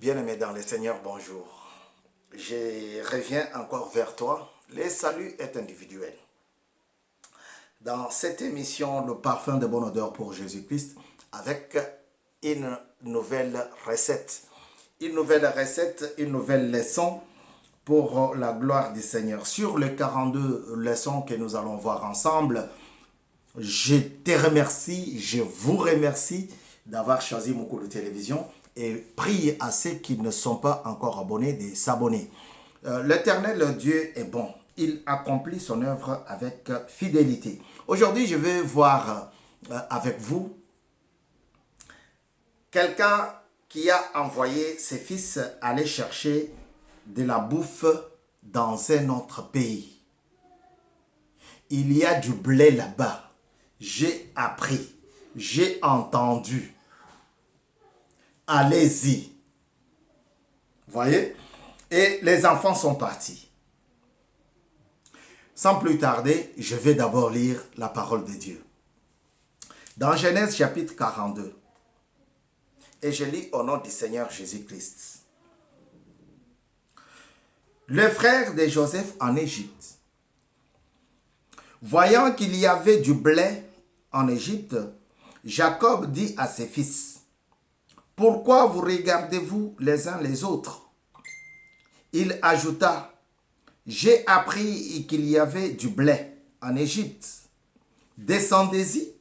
Bien-aimé dans le Seigneur, bonjour. Je reviens encore vers toi. Le salut est individuel. Dans cette émission, le parfum de bonne odeur pour Jésus-Christ, avec une nouvelle recette. Une nouvelle recette, une nouvelle leçon pour la gloire du Seigneur. Sur les 42 leçons que nous allons voir ensemble, je te remercie, je vous remercie d'avoir choisi mon cours de télévision et prie à ceux qui ne sont pas encore abonnés de s'abonner. L'Éternel Dieu est bon. Il accomplit son œuvre avec fidélité. Aujourd'hui, je vais voir avec vous quelqu'un qui a envoyé ses fils aller chercher de la bouffe dans un autre pays. Il y a du blé là-bas. J'ai appris, j'ai entendu. Allez-y. Voyez? Et les enfants sont partis. Sans plus tarder, je vais d'abord lire la parole de Dieu. Dans Genèse chapitre 42. Et je lis au nom du Seigneur Jésus-Christ. Le frère de Joseph en Égypte, voyant qu'il y avait du blé en Égypte, Jacob dit à ses fils, « Pourquoi vous regardez-vous les uns les autres ?» Il ajouta, « J'ai appris qu'il y avait du blé en Égypte. Descendez-y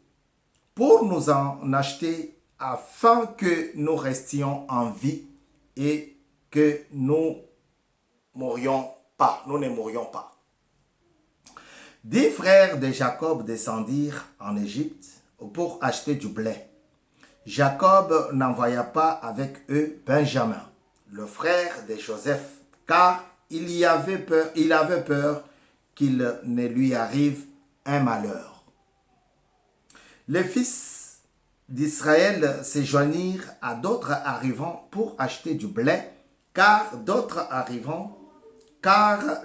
pour nous en acheter afin que nous restions en vie et que nous ne mourions pas. » 10 frères de Jacob descendirent en Égypte pour acheter du blé. Jacob n'envoya pas avec eux Benjamin, le frère de Joseph, car il avait peur qu'il ne lui arrive un malheur. Les fils d'Israël se joignirent à d'autres arrivants pour acheter du blé, car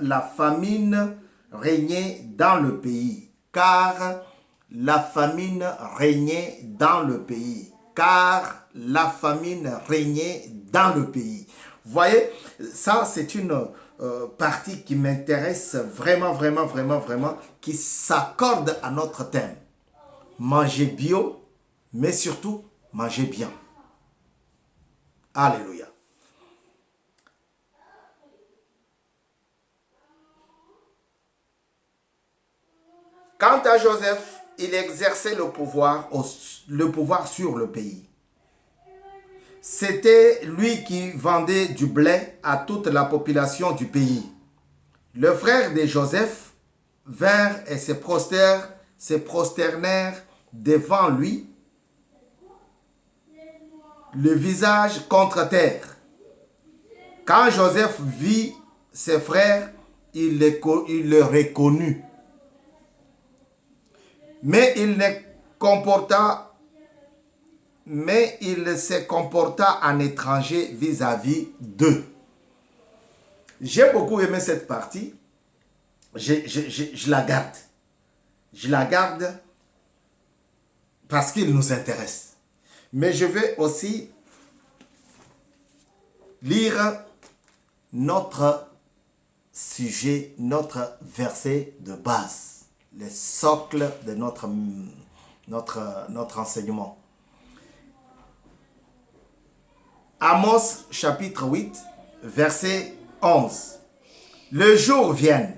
la famine régnait dans le pays. Car la famine régnait dans le pays. Voyez, ça c'est une partie qui m'intéresse vraiment, qui s'accorde à notre thème. Manger bio, mais surtout manger bien. Alléluia. Quant à Joseph, il exerçait le pouvoir sur le pays. C'était lui qui vendait du blé à toute la population du pays. Le frère de Joseph vinrent et se prosternèrent devant lui, le visage contre terre. Quand Joseph vit ses frères, il le reconnut. Mais il se comporta en étranger vis-à-vis d'eux. J'ai beaucoup aimé cette partie. Je la garde. Je la garde parce qu'il nous intéresse. Mais je vais aussi lire notre sujet, notre verset de base. Le socle de notre enseignement. Amos chapitre 8, verset 11. Le jour vient,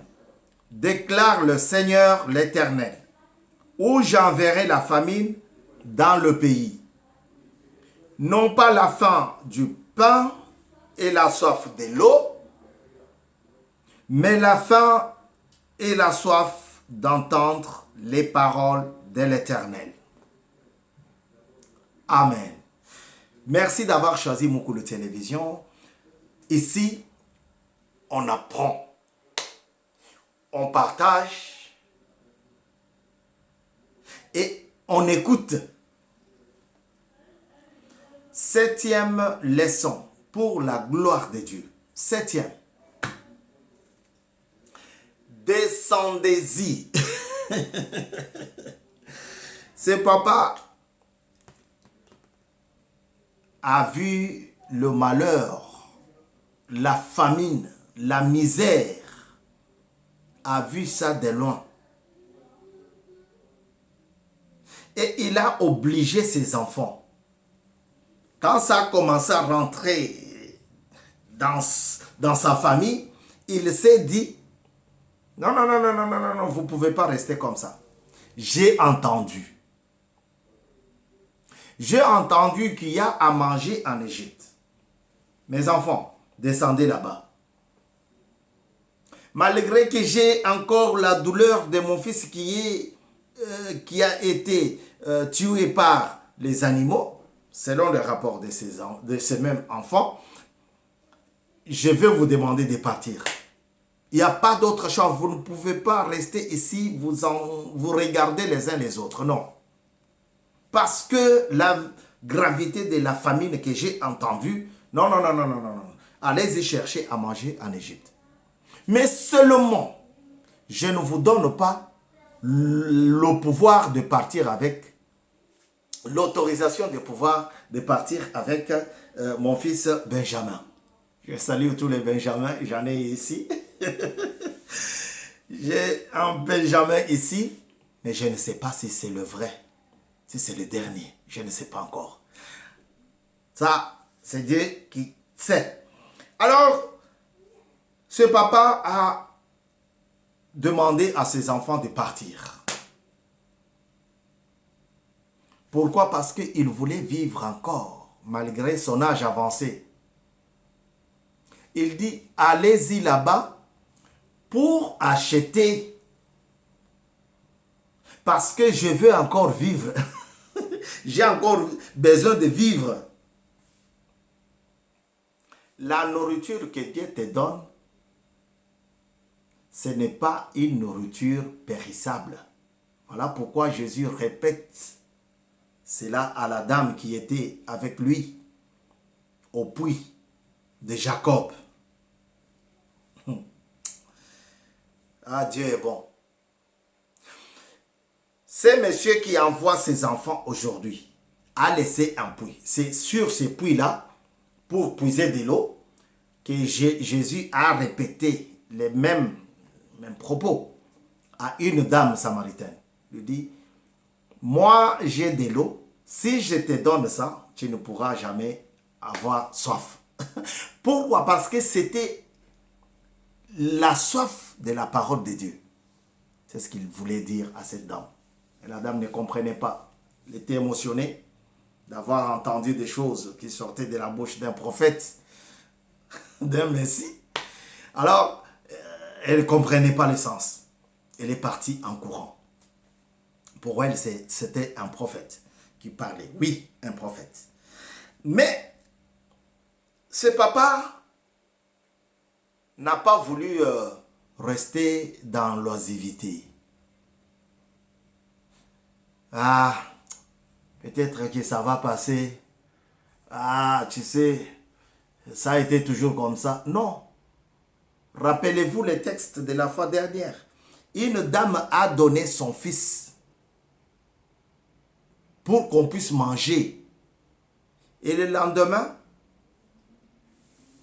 déclare le Seigneur l'Éternel, où j'enverrai la famine dans le pays. Non pas la faim du pain et la soif de l'eau, mais la faim et la soif d'entendre les paroles de l'Éternel. Amen. Merci d'avoir choisi mon cours de télévision. Ici, on apprend, on partage et on écoute. 7e leçon pour la gloire de Dieu. 7e. Descendez-y. Ce papa a vu le malheur la famine, la misère, a vu ça de loin. Et il a obligé ses enfants. Quand ça a commencé à rentrer dans sa famille, il s'est dit, non, non, non, non, non, non, non, vous ne pouvez pas rester comme ça. J'ai entendu. J'ai entendu qu'il y a à manger en Égypte. Mes enfants, descendez là-bas. Malgré que j'ai encore la douleur de mon fils qui a été tué par les animaux, selon le rapport de ces mêmes enfants, je vais vous demander de partir. Il n'y a pas d'autre chose. Vous ne pouvez pas rester ici, vous regardez les uns les autres. Non. Parce que la gravité de la famine que j'ai entendue, non, non, non, non, non, non. Allez-y chercher à manger en Égypte. Mais seulement, je ne vous donne pas le pouvoir de partir avec, l'autorisation de pouvoir de partir avec mon fils Benjamin. Je salue tous les Benjamins, j'en ai ici. J'ai un Benjamin ici, mais je ne sais pas si c'est le vrai, si c'est le dernier, je ne sais pas encore. Ça, c'est Dieu qui sait. Alors, ce papa a demandé à ses enfants de partir. Pourquoi? Parce qu'il voulait vivre encore, malgré son âge avancé. Il dit, allez-y là-bas pour acheter. Parce que je veux encore vivre. J'ai encore besoin de vivre. La nourriture que Dieu te donne, ce n'est pas une nourriture périssable. Voilà pourquoi Jésus répète cela à la dame qui était avec lui au puits de Jacob. Ah, Dieu est bon. C'est monsieur qui envoie ses enfants aujourd'hui à laisser un puits. C'est sur ce puits-là, pour puiser de l'eau, que Jésus a répété les mêmes propos à une dame samaritaine. Il lui dit, moi j'ai de l'eau, si je te donne ça, tu ne pourras jamais avoir soif. Pourquoi? Parce que c'était la soif de la parole de Dieu. C'est ce qu'il voulait dire à cette dame. Et la dame ne comprenait pas. Elle était émotionnée d'avoir entendu des choses qui sortaient de la bouche d'un prophète, d'un Messie. Alors, elle ne comprenait pas le sens. Elle est partie en courant. Pour elle, c'était un prophète qui parlait. Oui, un prophète. Mais, ce papa n'a pas voulu rester dans l'oisivité. Ah, peut-être que ça va passer. Ah, tu sais, ça a été toujours comme ça. Non. Rappelez-vous le texte de la fois dernière. Une dame a donné son fils pour qu'on puisse manger. Et le lendemain,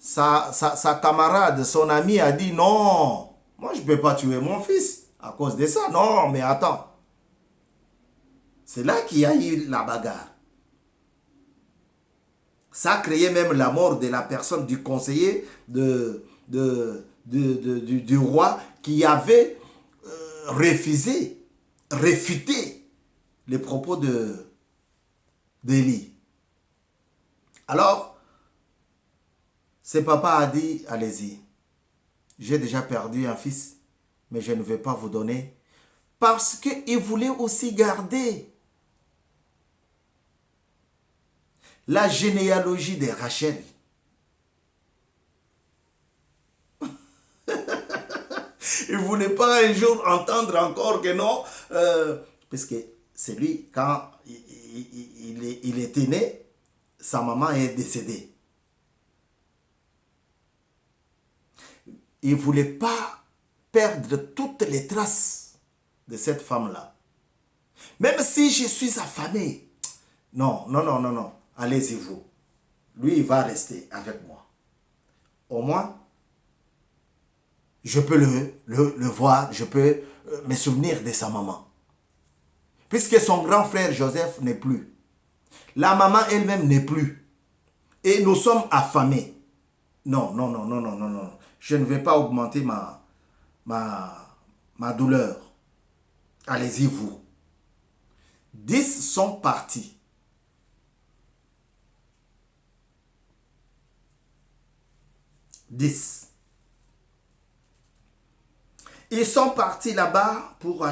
sa camarade, son ami a dit non, moi je ne peux pas tuer mon fils à cause de ça. Non, mais attends. C'est là qu'il y a eu la bagarre. Ça a créé même la mort de la personne, du conseiller du roi qui avait réfuté les propos d'Élie. Alors, ce papa a dit, allez-y, j'ai déjà perdu un fils, mais je ne vais pas vous donner, parce qu'il voulait aussi garder la généalogie de Rachel. Il ne voulait pas un jour entendre encore que non, parce que c'est lui, quand il était né, sa maman est décédée. Il ne voulait pas perdre toutes les traces de cette femme-là. Même si je suis affamé. Non, non, non, non, non. Allez-y vous. Lui, il va rester avec moi. au moins, je peux le voir, je peux me souvenir de sa maman. Puisque son grand frère Joseph n'est plus. La maman elle-même n'est plus. Et nous sommes affamés. Non, non, non, non, non, non, non. Je ne vais pas augmenter ma douleur. Allez-y, vous. 10 sont partis. 10. Ils sont partis là-bas pour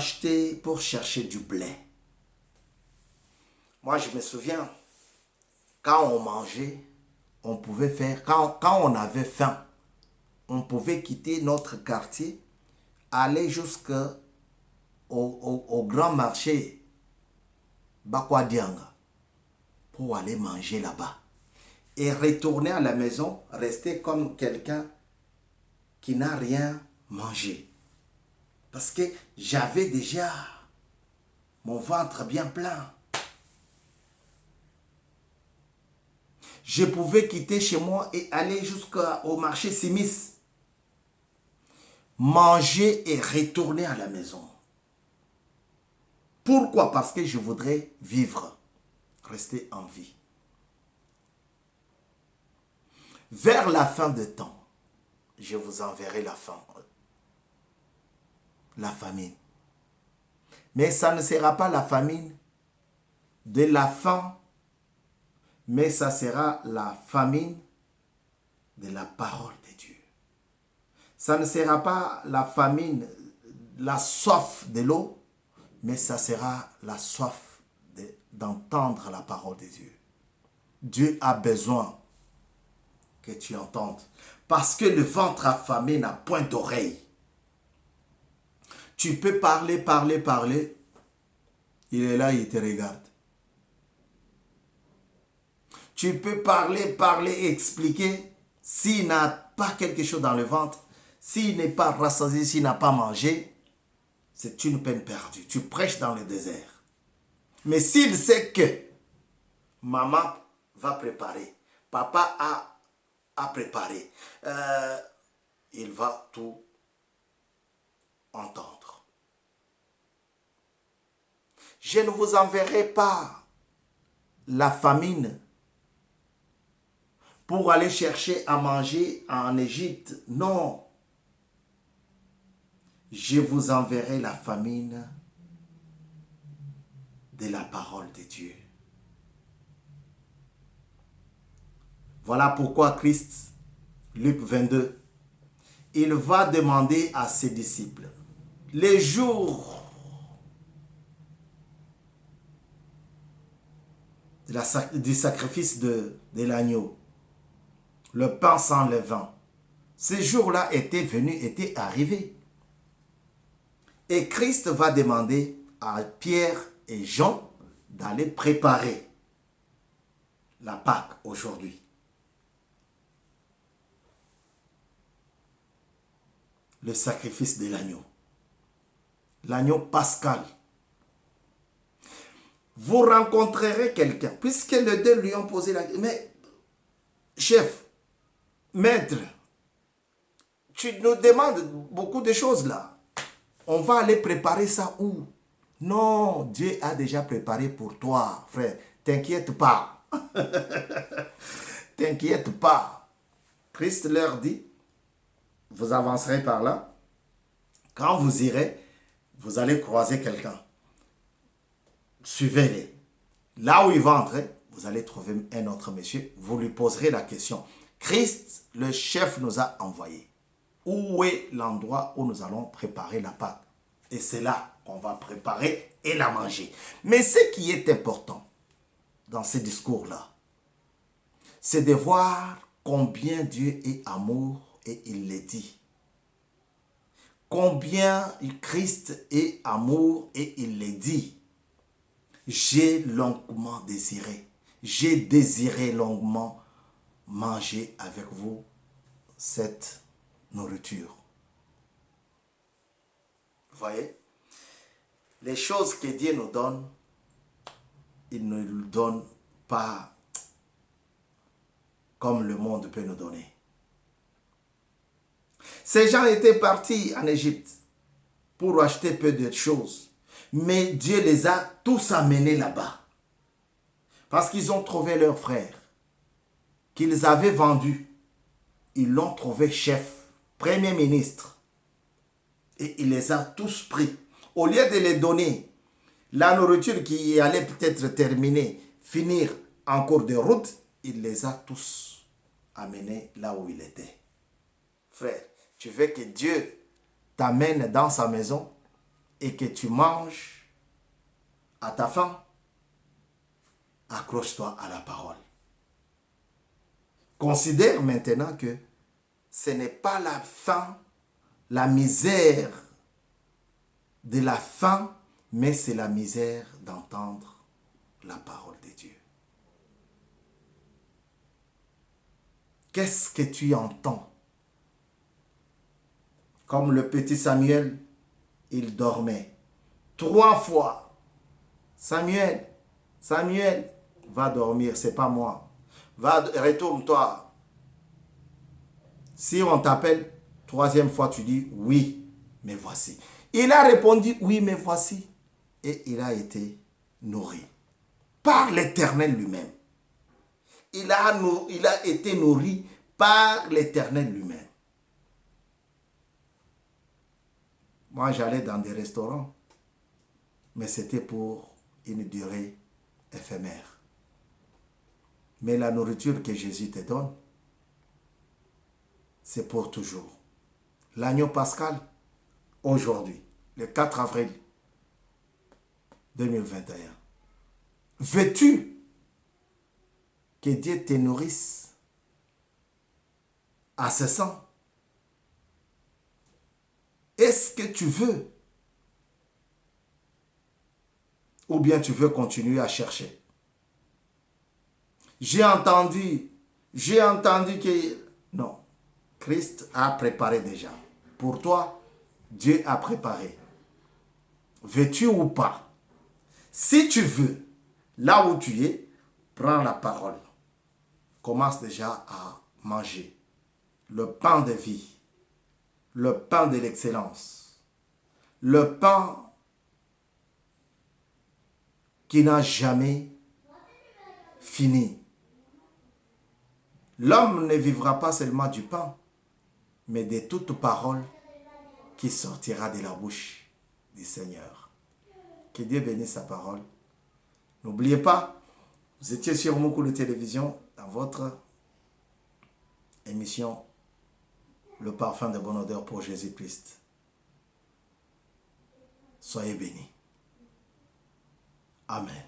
chercher du blé. Moi, je me souviens, quand on mangeait, on pouvait faire, quand on avait faim, on pouvait quitter notre quartier, aller jusqu'au grand marché Bakwadianga pour aller manger là-bas. Et retourner à la maison, rester comme quelqu'un qui n'a rien mangé. Parce que j'avais déjà mon ventre bien plein. Je pouvais quitter chez moi et aller jusqu'au marché Simis. Manger et retourner à la maison. Pourquoi? Parce que je voudrais vivre, rester en vie. Vers la fin de temps, je vous enverrai la famine. Mais ça ne sera pas la famine de la faim, mais ça sera la famine de la parole de Dieu. Ça ne sera pas la famine, la soif de l'eau, mais ça sera la soif d'entendre la parole de Dieu. Dieu a besoin que tu entendes. Parce que le ventre affamé n'a point d'oreille. Tu peux parler, parler, parler. Il est là, il te regarde. Tu peux parler, parler, expliquer. S'il n'a pas quelque chose dans le ventre, s'il n'est pas rassasié, s'il n'a pas mangé, c'est une peine perdue. Tu prêches dans le désert. Mais s'il sait que maman va préparer, papa a préparé, il va tout entendre. Je ne vous enverrai pas la famine pour aller chercher à manger en Égypte. Non. Je vous enverrai la famine de la parole de Dieu. Voilà pourquoi Christ, Luc 22, il va demander à ses disciples, les jours du sacrifice de l'agneau, le pain sans levain, ces jours-là étaient arrivés. Et Christ va demander à Pierre et Jean d'aller préparer la Pâque aujourd'hui. Le sacrifice de l'agneau. L'agneau pascal. Vous rencontrerez quelqu'un, puisque les deux lui ont posé la question. Mais, chef, maître, tu nous demandes beaucoup de choses là. On va aller préparer ça où? Non, Dieu a déjà préparé pour toi, frère. T'inquiète pas. T'inquiète pas. Christ leur dit, vous avancerez par là. Quand vous irez, vous allez croiser quelqu'un. Suivez-les. Là où il va entrer, vous allez trouver un autre monsieur. Vous lui poserez la question. Christ, le chef, nous a envoyés. Où est l'endroit où nous allons préparer la Pâque? Et c'est là qu'on va préparer et la manger. Mais ce qui est important dans ces discours-là, c'est de voir combien Dieu est amour et il le dit. Combien Christ est amour et il le dit. J'ai longuement désiré, j'ai désiré longuement manger avec vous cette nourriture. Vous voyez, les choses que Dieu nous donne, il ne nous donne pas comme le monde peut nous donner. Ces gens étaient partis en Égypte pour acheter peu de choses. Mais Dieu les a tous amenés là-bas. Parce qu'ils ont trouvé leur frère, qu'ils avaient vendu. Ils l'ont trouvé chef, premier ministre. Et il les a tous pris. Au lieu de les donner la nourriture qui allait peut-être terminer, finir en cours de route, il les a tous amenés là où il était. Frère, tu veux que Dieu t'amène dans sa maison et que tu manges à ta faim? Accroche-toi à la parole. Considère maintenant que ce n'est pas la faim, la misère de la faim, mais c'est la misère d'entendre la parole de Dieu. Qu'est-ce que tu entends? Comme le petit Samuel, il dormait 3 fois. Samuel, Samuel, va dormir, c'est pas moi. Retourne-toi. Si on t'appelle 3e fois, tu dis oui, mais voici. Il a répondu oui, mais voici. Et il a été nourri par l'Éternel lui-même. Il a été nourri par l'Éternel lui-même. Moi, j'allais dans des restaurants, mais c'était pour une durée éphémère. Mais la nourriture que Jésus te donne, c'est pour toujours. L'agneau pascal, aujourd'hui, le 4 avril 2021. Veux-tu que Dieu te nourrisse à ce sang? Est-ce que tu veux? Ou bien tu veux continuer à chercher? J'ai entendu que... Non, Christ a préparé déjà. Pour toi, Dieu a préparé. Veux-tu ou pas? Si tu veux, là où tu es, prends la parole. Commence déjà à manger le pain de vie, le pain de l'excellence, le pain qui n'a jamais fini. L'homme ne vivra pas seulement du pain, mais de toute parole qui sortira de la bouche du Seigneur. Que Dieu bénisse sa parole. N'oubliez pas, vous étiez sur mon coup de télévision dans votre émission Le parfum de bonne odeur pour Jésus-Christ. Soyez bénis. Amen.